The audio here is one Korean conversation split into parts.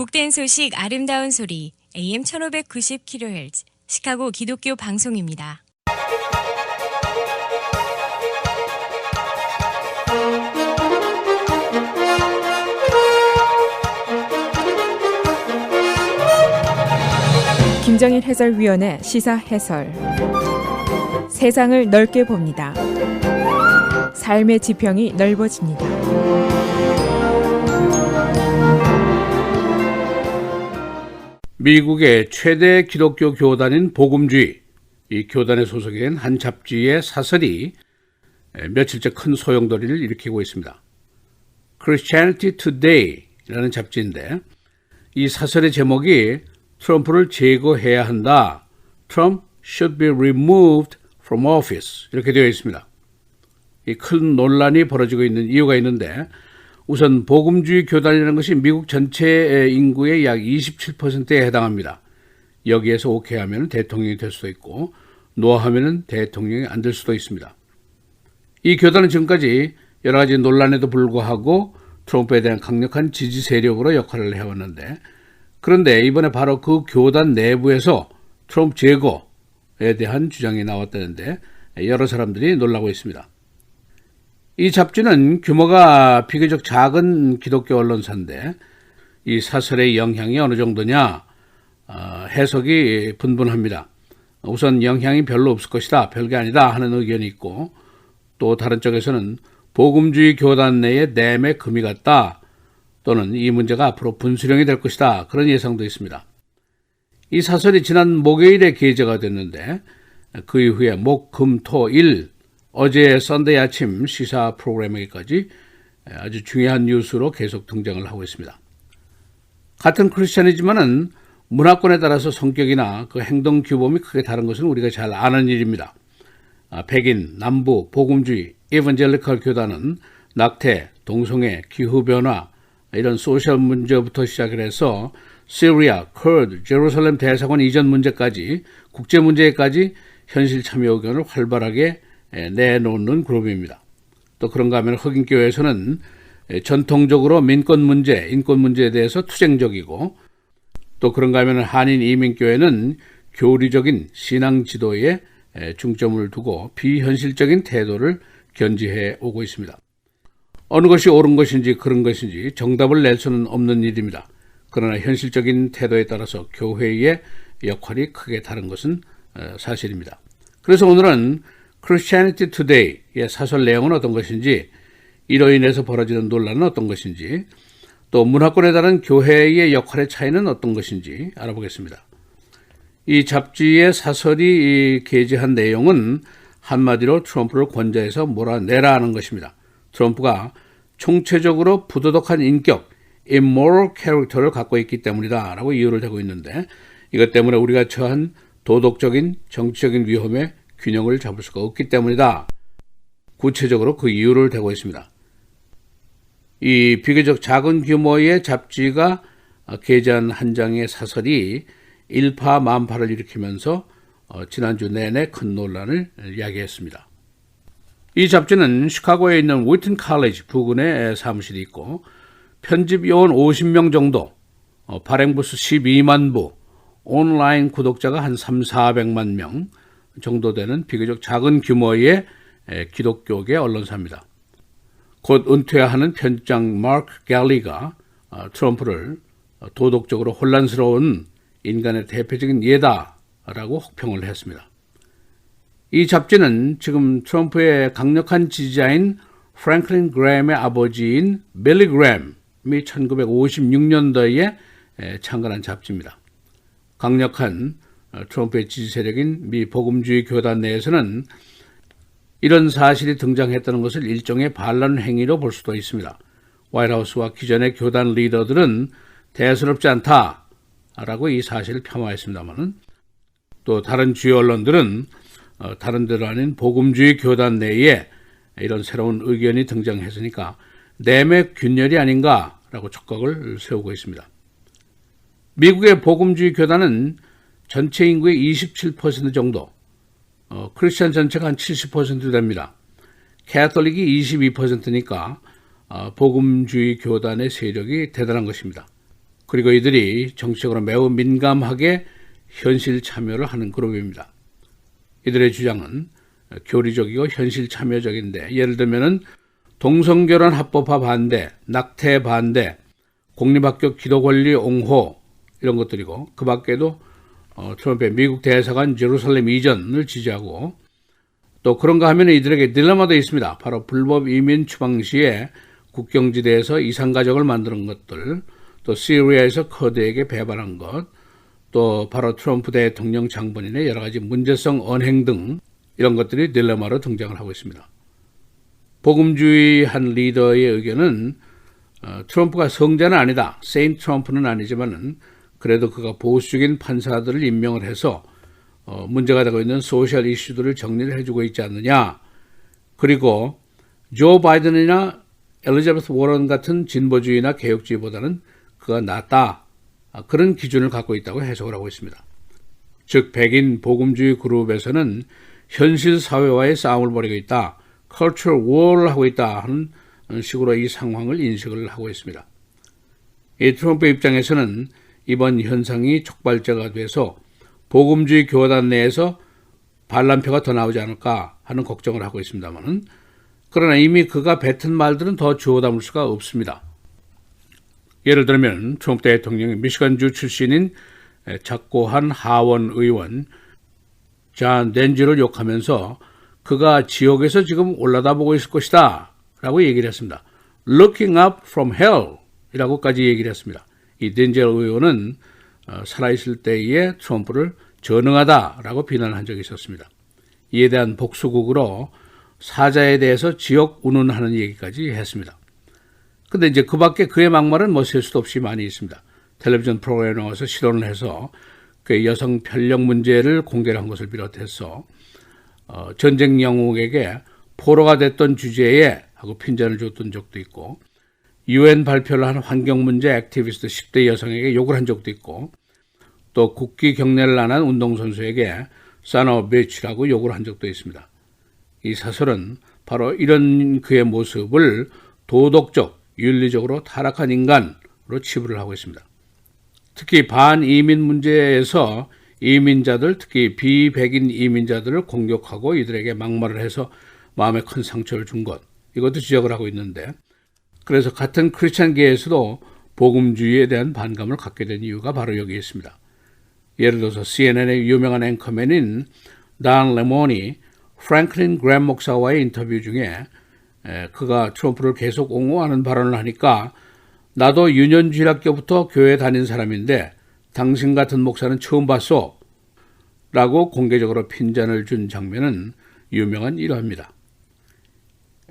복된 소식 아름다운 소리 AM 1590kHz 시카고 기독교 방송입니다. 김정일 해설위원의 시사 해설. 세상을 넓게 봅니다. 삶의 지평이 넓어집니다. 미국의 최대 기독교 교단인 복음주의, 이 교단에 소속된 한 잡지의 사설이 며칠째 큰 소용돌이를 일으키고 있습니다. Christianity Today라는 잡지인데 이 사설의 제목이 트럼프를 제거해야 한다. Trump should be removed from office. 이렇게 되어 있습니다. 이 큰 논란이 벌어지고 있는 이유가 있는데 우선 복음주의 교단이라는 것이 미국 전체 인구의 약 27%에 해당합니다. 여기에서 오케이 하면 대통령이 될 수도 있고 노하면 대통령이 안 될 수도 있습니다. 이 교단은 지금까지 여러 가지 논란에도 불구하고 트럼프에 대한 강력한 지지 세력으로 역할을 해왔는데 그런데 이번에 바로 그 교단 내부에서 트럼프 제거에 대한 주장이 나왔다는데 여러 사람들이 놀라고 있습니다. 이 잡지는 규모가 비교적 작은 기독교 언론사인데 이 사설의 영향이 어느 정도냐 해석이 분분합니다. 우선 영향이 별로 없을 것이다, 별게 아니다 하는 의견이 있고 또 다른 쪽에서는 복음주의 교단 내에 내매 금이 갔다 또는 이 문제가 앞으로 분수령이 될 것이다 그런 예상도 있습니다. 이 사설이 지난 목요일에 게재가 됐는데 그 이후에 목, 금, 토, 일 어제 썬데이 아침 시사 프로그램에까지 아주 중요한 뉴스로 계속 등장을 하고 있습니다. 같은 크리스찬이지만은 문화권에 따라서 성격이나 그 행동 규범이 크게 다른 것은 우리가 잘 아는 일입니다. 백인, 남부, 복음주의, 에반젤리컬 교단은 낙태, 동성애, 기후변화 이런 소셜 문제부터 시작을 해서 시리아, 커드, 제루살렘 대사관 이전 문제까지 국제 문제까지 현실 참여 의견을 활발하게 내놓는 그룹입니다. 또 그런가 하면 흑인교회에서는 전통적으로 민권 문제, 인권 문제에 대해서 투쟁적이고 또 그런가 하면 한인 이민교회는 교리적인 신앙 지도에 중점을 두고 비현실적인 태도를 견지해 오고 있습니다. 어느 것이 옳은 것인지 그런 것인지 정답을 낼 수는 없는 일입니다. 그러나 현실적인 태도에 따라서 교회의 역할이 크게 다른 것은 사실입니다. 그래서 오늘은 Christianity Today의 사설 내용은 어떤 것인지, 이로 인해서 벌어지는 논란은 어떤 것인지, 또 문화권에 따른 교회의 역할의 차이는 어떤 것인지 알아보겠습니다. 이 잡지의 사설이 게재한 내용은 한마디로 트럼프를 권좌해서 몰아내라 하는 것입니다. 트럼프가 총체적으로 부도덕한 인격, immoral character를 갖고 있기 때문이다 라고 이유를 대고 있는데 이것 때문에 우리가 처한 도덕적인, 정치적인 위험에 균형을 잡을 수가 없기 때문이다. 구체적으로 그 이유를 대고 있습니다. 이 비교적 작은 규모의 잡지가 게재한 한 장의 사설이 일파만파를 일으키면서 지난주 내내 큰 논란을 야기했습니다. 이 잡지는 시카고에 있는 위튼 칼리지 부근에 사무실이 있고 편집 요원 50명 정도, 발행부수 12만 부, 온라인 구독자가 한 3,400만 명 정도 되는 비교적 작은 규모의 기독교계 언론사입니다. 곧 은퇴하는 편집장 마크 갤리가 트럼프를 도덕적으로 혼란스러운 인간의 대표적인 예다라고 혹평을 했습니다. 이 잡지는 지금 트럼프의 강력한 지지자인 프랭클린 그램의 아버지인 빌리 그램이 1956년도에 창간한 잡지입니다. 강력한 트럼프의 지지 세력인 미 복음주의 교단 내에서는 이런 사실이 등장했다는 것을 일종의 반란 행위로 볼 수도 있습니다. 화이트하우스와 기존의 교단 리더들은 대수롭지 않다라고 이 사실을 폄하했습니다만 또 다른 주요 언론들은 다른 데로 아닌 복음주의 교단 내에 이런 새로운 의견이 등장했으니까 내맥 균열이 아닌가라고 촉각을 세우고 있습니다. 미국의 복음주의 교단은 전체 인구의 27% 정도, 크리스천 전체가 한 70% 됩니다. 캐톨릭이 22%니까 복음주의 교단의 세력이 대단한 것입니다. 그리고 이들이 정치적으로 매우 민감하게 현실 참여를 하는 그룹입니다. 이들의 주장은 교리적이고 현실 참여적인데 예를 들면은 동성결혼 합법화 반대, 낙태 반대, 공립학교 기도 권리 옹호 이런 것들이고 그 밖에도 트럼프의 미국 대사관 제루살렘 이전을 지지하고 또 그런가 하면 이들에게 딜레마도 있습니다. 바로 불법 이민 추방 시에 국경지대에서 이산가족을 만드는 것들, 또 시리아에서 커드에게 배반한 것, 또 바로 트럼프 대통령 장본인의 여러 가지 문제성 언행 등 이런 것들이 딜레마로 등장을 하고 있습니다. 복음주의 한 리더의 의견은 트럼프가 성자는 아니다. 세인트 트럼프는 아니지만은 그래도 그가 보수적인 판사들을 임명을 해서 문제가 되고 있는 소셜 이슈들을 정리를 해주고 있지 않느냐. 그리고 조 바이든이나 엘리자베스 워런 같은 진보주의나 개혁주의보다는 그가 낫다. 그런 기준을 갖고 있다고 해석을 하고 있습니다. 즉 백인 복음주의 그룹에서는 현실 사회와의 싸움을 벌이고 있다. cultural war를 하고 있다 하는 식으로 이 상황을 인식을 하고 있습니다. 이 트럼프 입장에서는 이번 현상이 촉발제가 돼서 복음주의 교단 내에서 반란표가 더 나오지 않을까 하는 걱정을 하고 있습니다만 그러나 이미 그가 뱉은 말들은 더 주워 담을 수가 없습니다. 예를 들면 트럼프 대통령이 미시간주 출신인 작고한 하원 의원 존 덴지를 욕하면서 그가 지옥에서 지금 올라다보고 있을 것이다 라고 얘기를 했습니다. Looking up from hell 이라고까지 얘기를 했습니다. 이 덴젤 의원은 살아있을 때에 트럼프를 전능하다라고 비난한 적이 있었습니다. 이에 대한 복수국으로 사자에 대해서 지옥 운운하는 얘기까지 했습니다. 근데 이제 그 밖에 그의 막말은 뭐 셀 수도 없이 많이 있습니다. 텔레비전 프로그램에 나와서 실언을 해서 그 여성 편력 문제를 공개를 한 것을 비롯해서 전쟁 영웅에게 포로가 됐던 주제에 하고 핀잔을 줬던 적도 있고 UN 발표를 한 환경문제 액티비스트 10대 여성에게 욕을 한 적도 있고 또 국기 경례를 안 한 운동선수에게 son of a bitch라고 욕을 한 적도 있습니다. 이 사설은 바로 이런 그의 모습을 도덕적, 윤리적으로 타락한 인간으로 치부를 하고 있습니다. 특히 반이민 문제에서 이민자들, 특히 비백인 이민자들을 공격하고 이들에게 막말을 해서 마음에 큰 상처를 준 것, 이것도 지적을 하고 있는데 그래서 같은 크리스찬계에서도 복음주의에 대한 반감을 갖게 된 이유가 바로 여기에 있습니다. 예를 들어서 CNN의 유명한 앵커맨인 단 레몬이 프랭클린 그램 목사와의 인터뷰 중에 그가 트럼프를 계속 옹호하는 발언을 하니까 나도 유년주일학교부터 교회 다닌 사람인데 당신 같은 목사는 처음 봤소 라고 공개적으로 핀잔을 준 장면은 유명한 일화입니다.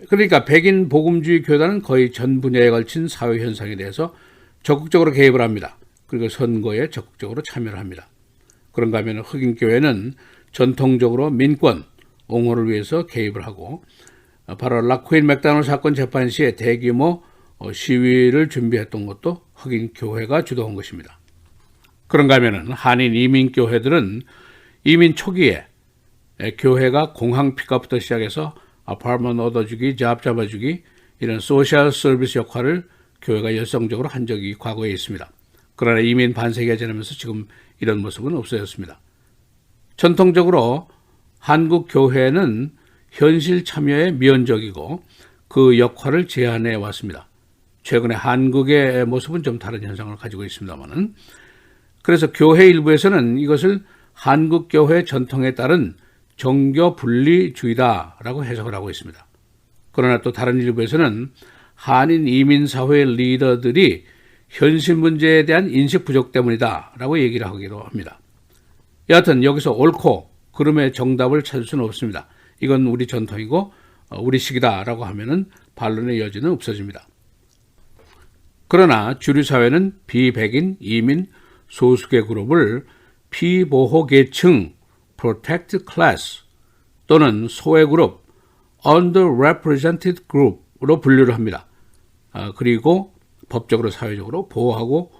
그러니까 백인 복음주의 교단은 거의 전 분야에 걸친 사회 현상에 대해서 적극적으로 개입을 합니다. 그리고 선거에 적극적으로 참여를 합니다. 그런가 하면 흑인 교회는 전통적으로 민권, 옹호를 위해서 개입을 하고 바로 락코인 맥다널 사건 재판 시에 대규모 시위를 준비했던 것도 흑인 교회가 주도한 것입니다. 그런가 하면 한인 이민교회들은 이민 초기에 교회가 공항 픽업부터 시작해서 아파트먼트 얻어주기, 잡 잡아주기 이런 소셜 서비스 역할을 교회가 열성적으로 한 적이 과거에 있습니다. 그러나 이민 반세기가 지나면서 지금 이런 모습은 없어졌습니다. 전통적으로 한국 교회는 현실 참여에 미온적이고 그 역할을 제한해 왔습니다. 최근에 한국의 모습은 좀 다른 현상을 가지고 있습니다만은 그래서 교회 일부에서는 이것을 한국 교회 전통에 따른 종교 분리주의다라고 해석을 하고 있습니다. 그러나 또 다른 일부에서는 한인 이민사회 리더들이 현실 문제에 대한 인식 부족 때문이다라고 얘기를 하기도 합니다. 여하튼 여기서 옳고 그름의 정답을 찾을 수는 없습니다. 이건 우리 전통이고 우리식이다라고 하면은 반론의 여지는 없어집니다. 그러나 주류 사회는 비백인, 이민, 소수계 그룹을 피보호계층 protected class 또는 소외 그룹 underrepresented group으로 분류를 합니다. 그리고 법적으로 사회적으로 보호하고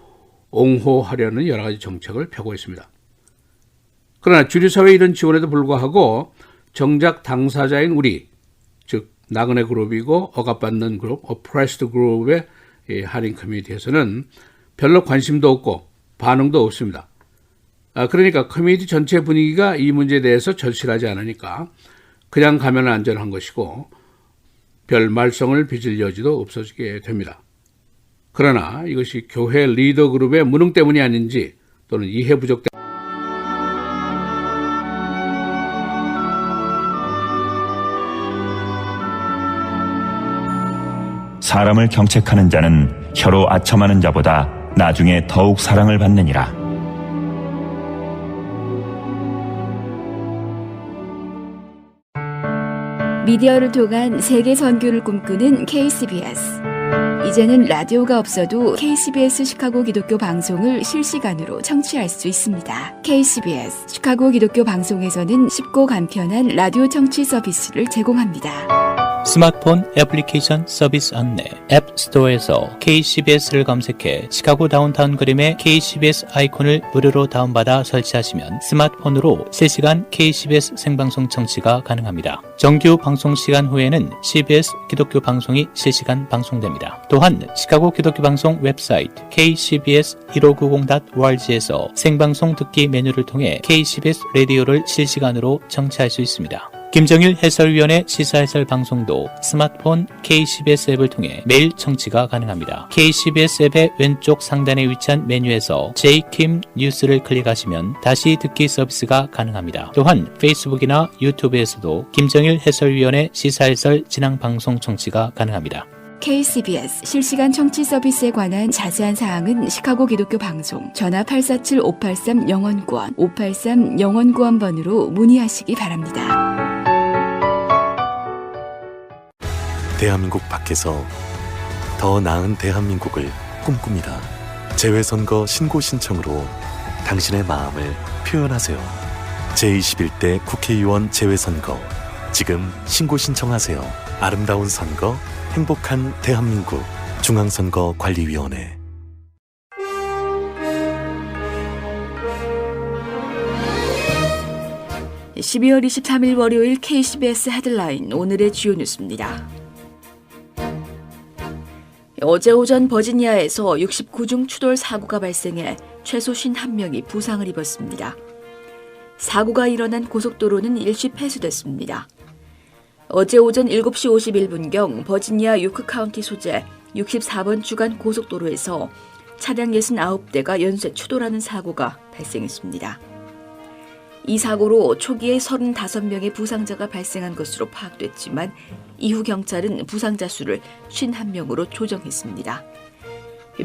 옹호하려는 여러 가지 정책을 펴고 있습니다. 그러나 주류사회의 이런 지원에도 불구하고 정작 당사자인 우리, 즉 나그네 그룹이고 억압받는 그룹, oppressed 그룹의 한인 커뮤니티에서는 별로 관심도 없고 반응도 없습니다. 그러니까 커뮤니티 전체 분위기가 이 문제에 대해서 절실하지 않으니까 그냥 가면 안전한 것이고 별 말썽을 빚을 여지도 없어지게 됩니다. 그러나 이것이 교회 리더 그룹의 무능 때문이 아닌지 또는 이해 부족 때문에 사람을 경책하는 자는 혀로 아첨하는 자보다 나중에 더욱 사랑을 받느니라. 미디어를 통한 세계 선교를 꿈꾸는 KCBS. 이제는 라디오가 없어도 KCBS 시카고 기독교 방송을 실시간으로 청취할 수 있습니다. KCBS 시카고 기독교 방송에서는 쉽고 간편한 라디오 청취 서비스를 제공합니다. 스마트폰 애플리케이션 서비스 안내 앱스토어에서 KCBS를 검색해 시카고 다운타운 그림의 KCBS 아이콘을 무료로 다운받아 설치하시면 스마트폰으로 실시간 KCBS 생방송 청취가 가능합니다. 정규 방송 시간 후에는 CBS 기독교 방송이 실시간 방송됩니다. 또한 시카고 기독교 방송 웹사이트 kcbs1590.org에서 생방송 듣기 메뉴를 통해 KCBS 라디오를 실시간으로 청취할 수 있습니다. 김정일 해설위원의 시사해설 방송도 스마트폰 KCBS 앱을 통해 매일 청취가 가능합니다. KCBS 앱의 왼쪽 상단에 위치한 메뉴에서 J-Kim 뉴스를 클릭하시면 다시 듣기 서비스가 가능합니다. 또한 페이스북이나 유튜브에서도 김정일 해설위원의 시사해설 진행 방송 청취가 가능합니다. KCBS 실시간 청취 서비스에 관한 자세한 사항은 시카고 기독교 방송 전화 847-583-영원구원 583-영원구원번으로 문의하시기 바랍니다. 대한민국 밖에서 더 나은 대한민국을 꿈꿉니다. 재외선거 신고 신청으로 당신의 마음을 표현하세요. 제21대 국회의원 재외선거 지금 신고 신청하세요. 아름다운 선거, 행복한 대한민국 중앙선거관리위원회. (12월 23일) 월요일 KCBS 헤드라인 오늘의 주요 뉴스입니다. 어제 오전 버지니아에서 69중 추돌 사고가 발생해 최소 51명이 부상을 입었습니다. 사고가 일어난 고속도로는 일시 폐쇄됐습니다. 어제 오전 7시 51분경 버지니아 요크 카운티 소재 64번 주간 고속도로에서 차량 69대가 연쇄 추돌하는 사고가 발생했습니다. 이 사고로 초기에 35명의 부상자가 발생한 것으로 파악됐지만 이후 경찰은 부상자 수를 51명으로 조정했습니다.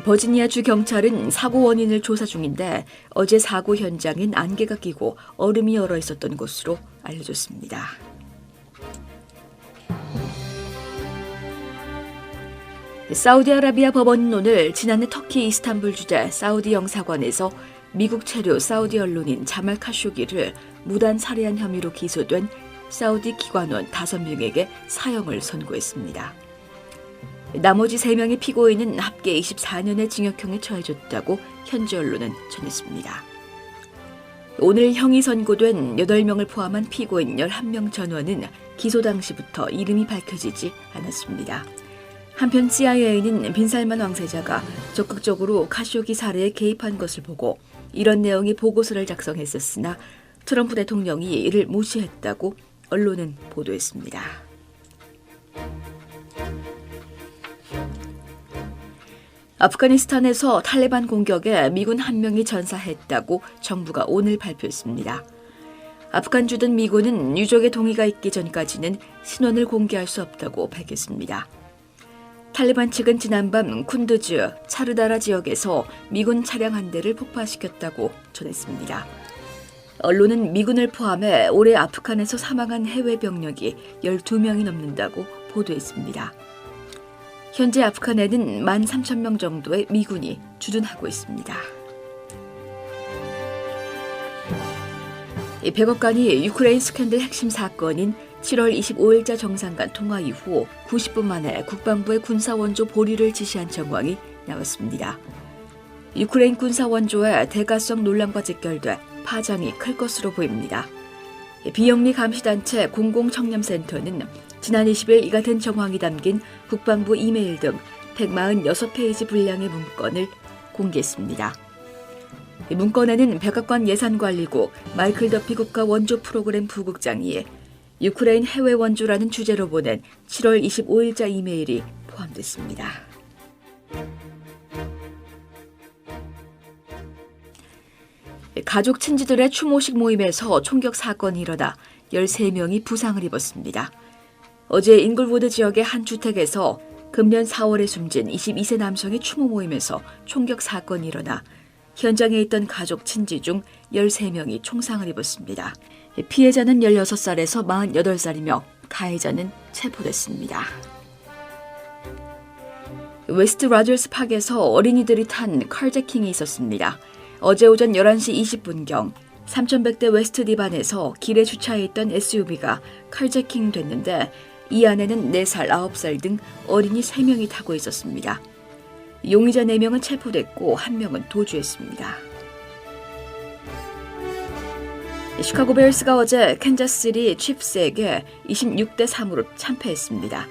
버지니아주 경찰은 사고 원인을 조사 중인데 어제 사고 현장엔 안개가 끼고 얼음이 얼어 있었던 것으로 알려졌습니다. 사우디아라비아 법원은 오늘 지난해 터키 이스탄불 주재 사우디 영사관에서 미국 체류 사우디 언론인 자말 카쇼기를 무단 살해한 혐의로 기소된 사우디 기관원 5명에게 사형을 선고했습니다. 나머지 3명의 피고인은 합계 24년의 징역형에 처해졌다고 현지 언론은 전했습니다. 오늘 형이 선고된 8명을 포함한 피고인 11명 전원은 기소 당시부터 이름이 밝혀지지 않았습니다. 한편 CIA는 빈살만 왕세자가 적극적으로 카쇼기 살해에 개입한 것을 보고 이런 내용의 보고서를 작성했었으나 트럼프 대통령이 이를 무시했다고 언론은 보도했습니다. 아프가니스탄에서 탈레반 공격에 미군 1명이 전사했다고 정부가 오늘 발표했습니다. 아프간 주둔 미군은 유족의 동의가 있기 전까지는 신원을 공개할 수 없다고 밝혔습니다. 탈레반 측은 지난밤 쿤두즈, 차르다라 지역에서 미군 차량 한 대를 폭파시켰다고 전했습니다. 언론은 미군을 포함해 올해 아프간에서 사망한 해외 병력이 12명이 넘는다고 보도했습니다. 현재 아프간에는 13,000명 정도의 미군이 주둔하고 있습니다. 이 백악관이 유크레인 스캔들 핵심 사건인 7월 25일자 정상간 통화 이후 90분 만에 국방부의 군사원조 보류를 지시한 정황이 나왔습니다. 유크레인 군사원조의 대가성 논란과 직결돼 파장이 클 것으로 보입니다. 비영리 감시단체 공공청렴센터는 지난 20일 이 같은 정황이 담긴 국방부 이메일 등 146페이지 분량의 문건을 공개했습니다. 이 문건에는 백악관 예산관리국 마이클 더피 국가 원조 프로그램 부국장이 유크레인 해외 원조라는 주제로 보낸 7월 25일자 이메일이 포함됐습니다. 가족 친지들의 추모식 모임에서 총격 사건이 일어나 13명이 부상을 입었습니다. 어제 잉글우드 지역의 한 주택에서 금년 4월에 숨진 22세 남성의 추모 모임에서 총격 사건이 일어나 현장에 있던 가족 친지 중 13명이 총상을 입었습니다. 피해자는 16살에서 48살이며 가해자는 체포됐습니다. 웨스트 라저스 팍에서 어린이들이 탄 칼제킹이 있었습니다. 어제 오전 11시 20분경 3100대 웨스트 디반에서 길에 주차해 있던 SUV가 칼제킹 됐는데 이 안에는 4살, 9살 등 어린이 3명이 타고 있었습니다. 용의자 4명은 체포됐고 1명은 도주했습니다. 시카고 베어스가 어제 캔자스시티 칩스에게 26대 3으로 참패했습니다.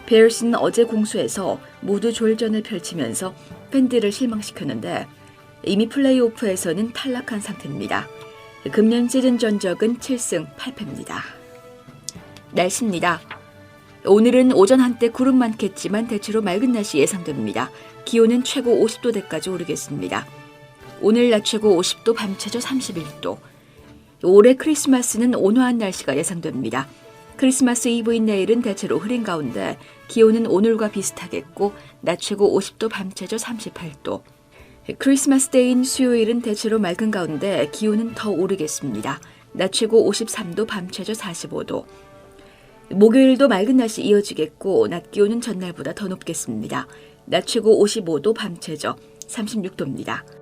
베어스는 어제 공수에서 모두 졸전을 펼치면서 팬들을 실망시켰는데 이미 플레이오프에서는 탈락한 상태입니다. 금년 시즌 전적은 7승 8패입니다. 날씨입니다. 오늘은 오전 한때 구름 많겠지만 대체로 맑은 날씨 예상됩니다. 기온은 최고 50도대까지 오르겠습니다. 오늘 낮 최고 50도, 밤 최저 31도. 올해 크리스마스는 온화한 날씨가 예상됩니다. 크리스마스 이브인 내일은 대체로 흐린 가운데 기온은 오늘과 비슷하겠고 낮 최고 50도, 밤 최저 38도. 크리스마스 데이인 수요일은 대체로 맑은 가운데 기온은 더 오르겠습니다. 낮 최고 53도, 밤 최저 45도. 목요일도 맑은 날씨 이어지겠고 낮 기온은 전날보다 더 높겠습니다. 낮 최고 55도, 밤 최저 36도입니다.